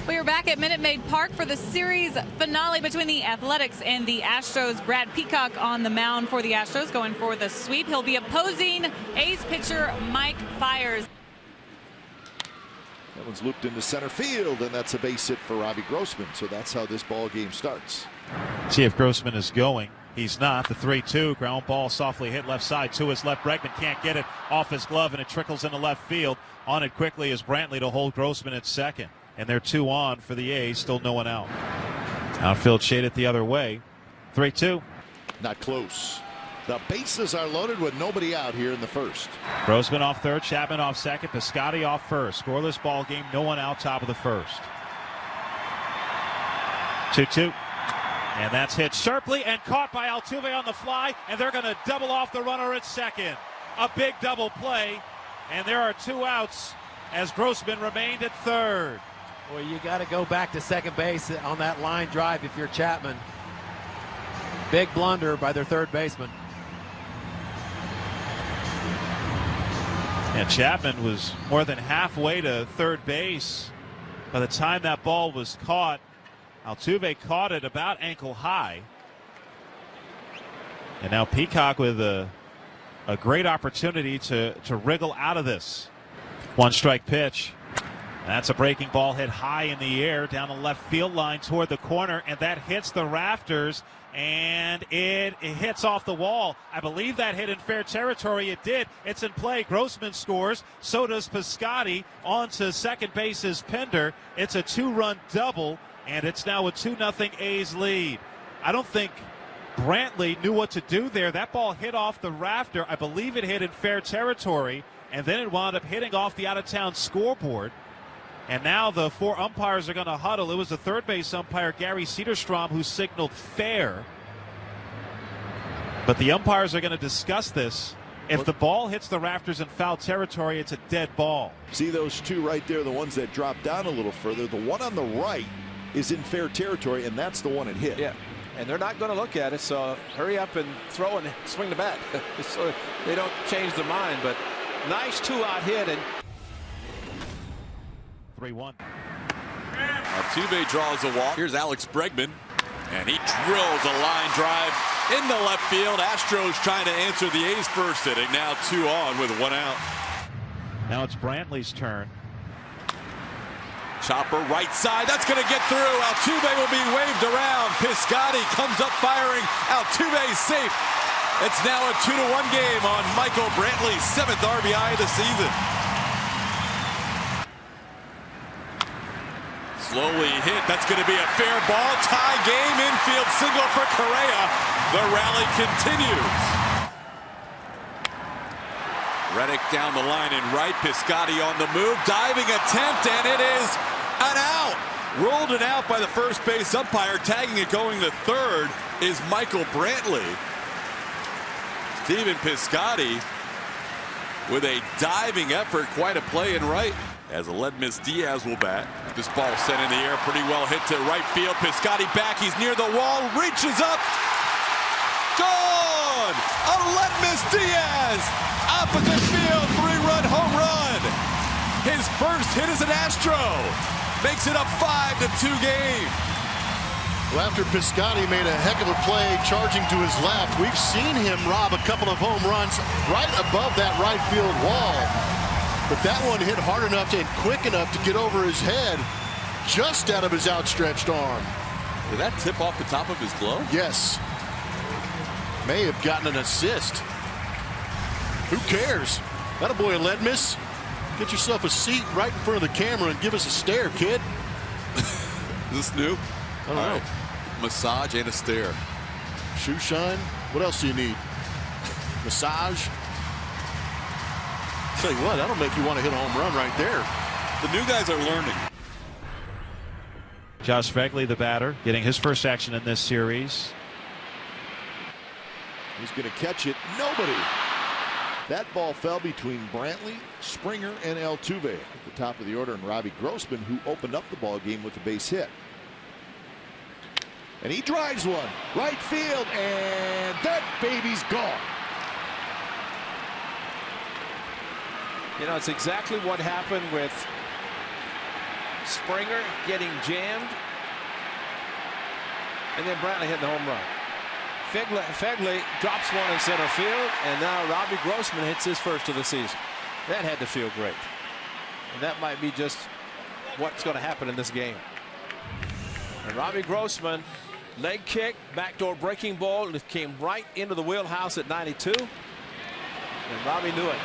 We are back at Minute Maid Park for the series finale between the Athletics and the Astros. Brad Peacock on the mound for the Astros, going for the sweep. He'll be opposing A's pitcher Mike Fiers. That one's looped into center field, and that's a base hit for Robbie Grossman. So that's how this ball game starts. See if Grossman is going. He's not. The 3-2 ground ball softly hit left side to his left. Bregman can't get it off his glove, and it trickles into left field. On it quickly is Brantley to hold Grossman at second. And they're 2 on for the A's, still no one out. Outfield shaded the other way. 3-2. Not close. The bases are loaded with nobody out here in the first. Grossman off third, Chapman off second, Piscotty off first. Scoreless ball game, no one out top of the first. 2-2. And that's hit sharply and caught by Altuve on the fly, and they're going to double off the runner at second. A big double play, and there are 2 outs as Grossman remained at third. Well, you got to go back to second base on that line drive if you're Chapman. Big blunder by their third baseman. And Chapman was more than halfway to third base by the time that ball was caught. Altuve caught it about ankle high. And now Peacock with a great opportunity to wriggle out of this. 1-strike pitch. That's a breaking ball hit high in the air down the left field line toward the corner, and that hits the rafters, and it hits off the wall. I believe that hit in fair territory. It did. It's in play. Grossman scores. So does Piscotty. On to second base is Pinder. It's a 2-run double, and it's now a 2-0 A's lead. I don't think Brantley knew what to do there. That ball hit off the rafter. I believe it hit in fair territory, and then it wound up hitting off the out-of-town scoreboard. And now the 4 umpires are going to huddle. It was the third base umpire, Gary Cederstrom, who signaled fair. But the umpires are going to discuss this. If the ball hits the rafters in foul territory, it's a dead ball. See those 2 right there, the ones that drop down a little further. The one on the right is in fair territory, and that's the one it hit. Yeah, and they're not going to look at it, so hurry up and throw and swing the bat so they don't change their mind. But nice 2-out hit. And 3-1. Altuve draws a walk. Here's Alex Bregman, and he drills a line drive in the left field. Astros trying to answer the A's first inning. Now 2 on with 1 out. Now it's Brantley's turn. Chopper right side. That's going to get through. Altuve will be waved around. Piscotty comes up firing. Altuve safe. It's now a 2-1 game on Michael Brantley's 7th RBI of the season. Slowly hit. That's going to be a fair ball. Tie game. Infield single for Correa. The rally continues. Reddick down the line in right. Piscotty on the move. Diving attempt, and it is an out. Ruled it out by the first base umpire. Tagging it going to third is Michael Brantley. Steven Piscotty with a diving effort. Quite a play in right. As a lead miss, Diaz will bat. This ball sent in the air, pretty well hit to right field. Piscotty back, he's near the wall, reaches up. Gone! A lead miss, Diaz! Opposite field, 3-run home run. His first hit as an Astro. Makes it a 5-2 game. Well, after Piscotty made a heck of a play charging to his left, we've seen him rob a couple of home runs right above that right field wall. But that one hit hard enough and quick enough to get over his head, just out of his outstretched arm. Did that tip off the top of his glove? Yes. May have gotten an assist. Who cares? That a boy, a lead miss. Get yourself a seat right in front of the camera and give us a stare, kid. Is this new? I don't know. Massage and a stare. Shoe shine. What else do you need? Massage. Tell you what, that'll make you want to hit a home run right there. The new guys are learning. Josh Vegley, the batter, getting his first action in this series. He's going to catch it. Nobody. That ball fell between Brantley, Springer, and Altuve at the top of the order, and Robbie Grossman, who opened up the ball game with a base hit. And he drives one right field, and that baby's gone. You know, it's exactly what happened with Springer getting jammed. And then Brantley hit the home run. Fegley drops one in center field, and now Robbie Grossman hits his first of the season. That had to feel great. And that might be just what's going to happen in this game. And Robbie Grossman, leg kick, backdoor breaking ball, and it came right into the wheelhouse at 92. And Robbie knew it.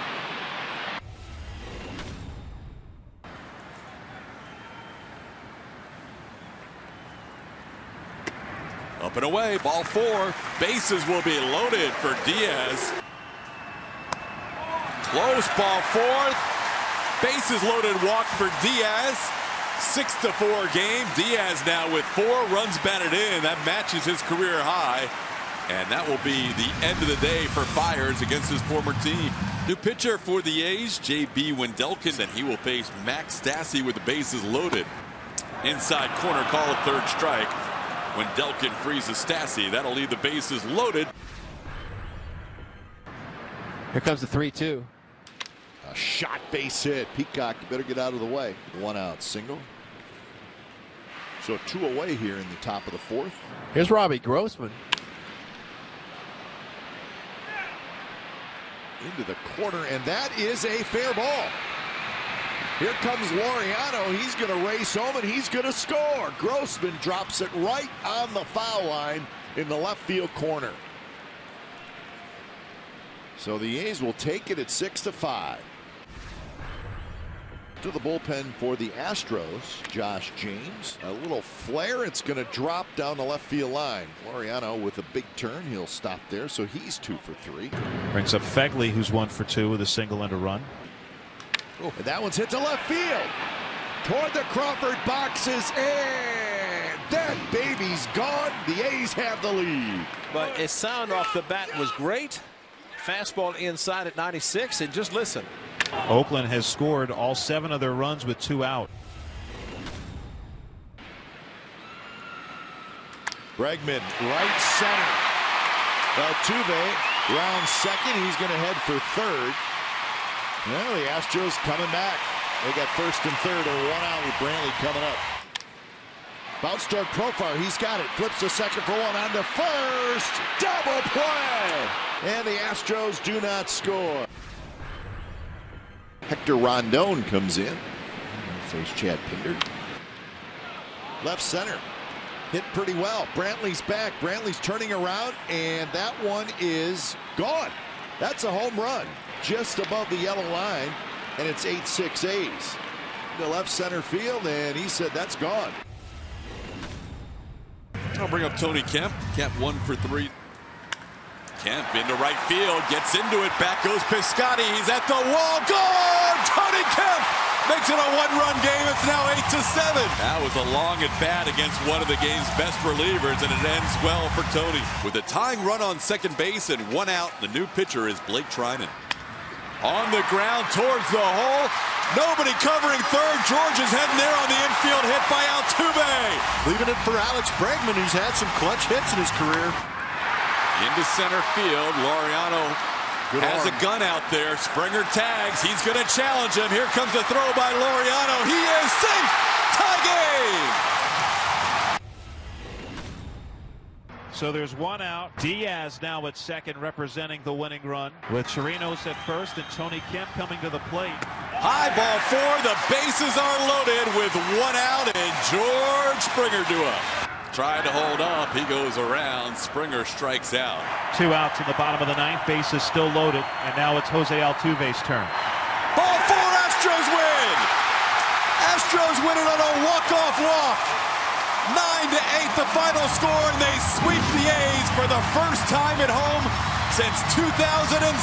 Up and away, ball 4. Bases will be loaded for Diaz. Close, ball 4. Bases loaded, walk for Diaz. 6-4 game. Diaz now with 4 runs batted in. That matches his career high. And that will be the end of the day for Fiers against his former team. New pitcher for the A's, J.B. Wendelken, and he will face Max Stassi with the bases loaded. Inside corner, call a third strike. Wendelken freezes Stassi. That'll leave the bases loaded. Here comes the 3-2. A shot base hit. Peacock, you better get out of the way. 1 out, single. So 2 away here in the top of the 4th. Here's Robbie Grossman. Into the corner, and that is a fair ball. Here comes Laureano. He's going to race home, and he's going to score. Grossman drops it right on the foul line in the left field corner. So the A's will take it at 6-5. To the bullpen for the Astros, Josh James. A little flare. It's going to drop down the left field line. Laureano with a big turn. He'll stop there, so he's 2 for 3. Brings up Fegley, who's 1 for 2 with a single and a run. Oh, and that one's hit to left field. Toward the Crawford boxes, and that baby's gone. The A's have the lead. But his sound off the bat was great. Fastball inside at 96, and just listen. Oakland has scored all 7 of their runs with 2 out. Bregman, right center. Altuve round second. He's going to head for third. Well, the Astros coming back. They got first and third, and 1 out with Brantley coming up. Bounce toward Profar. He's got it. Flips to second for 1 on to first. Double play. And the Astros do not score. Hector Rondon comes in. Face Chad Pinder. Left center. Hit pretty well. Brantley's back. Brantley's turning around, and that one is gone. That's a home run. Just above the yellow line, and it's 8-6 A's. The left center field, and he said that's gone. I'll bring up Tony Kemp. Kemp 1 for 3. Kemp into right field, gets into it, back goes Piscotty. He's at the wall, gone! Tony Kemp makes it a 1-run game. It's now 8-7. That was a long at bat against one of the game's best relievers, and it ends well for Tony. With a tying run on second base and 1 out, the new pitcher is Blake Trinan. On the ground towards the hole. Nobody covering third. George is heading there on the infield, hit by Altuve. Leaving it for Alex Bregman, who's had some clutch hits in his career. Into center field. Laureano has a gun out there. Springer tags. He's going to challenge him. Here comes the throw by Laureano. He is safe. Tie game. So there's 1 out. Diaz now at second, representing the winning run, with Chirinos at first and Tony Kemp coming to the plate. High ball 4. The bases are loaded with 1 out, and George Springer do up. Tried to hold up. He goes around. Springer strikes out. 2 outs in the bottom of the 9th. Bases still loaded, and now it's Jose Altuve's turn. Ball 4. Astros win. Astros win it on a walk-off walk. 9-8 the final score, and they sweep the A's for the first time at home since 2016.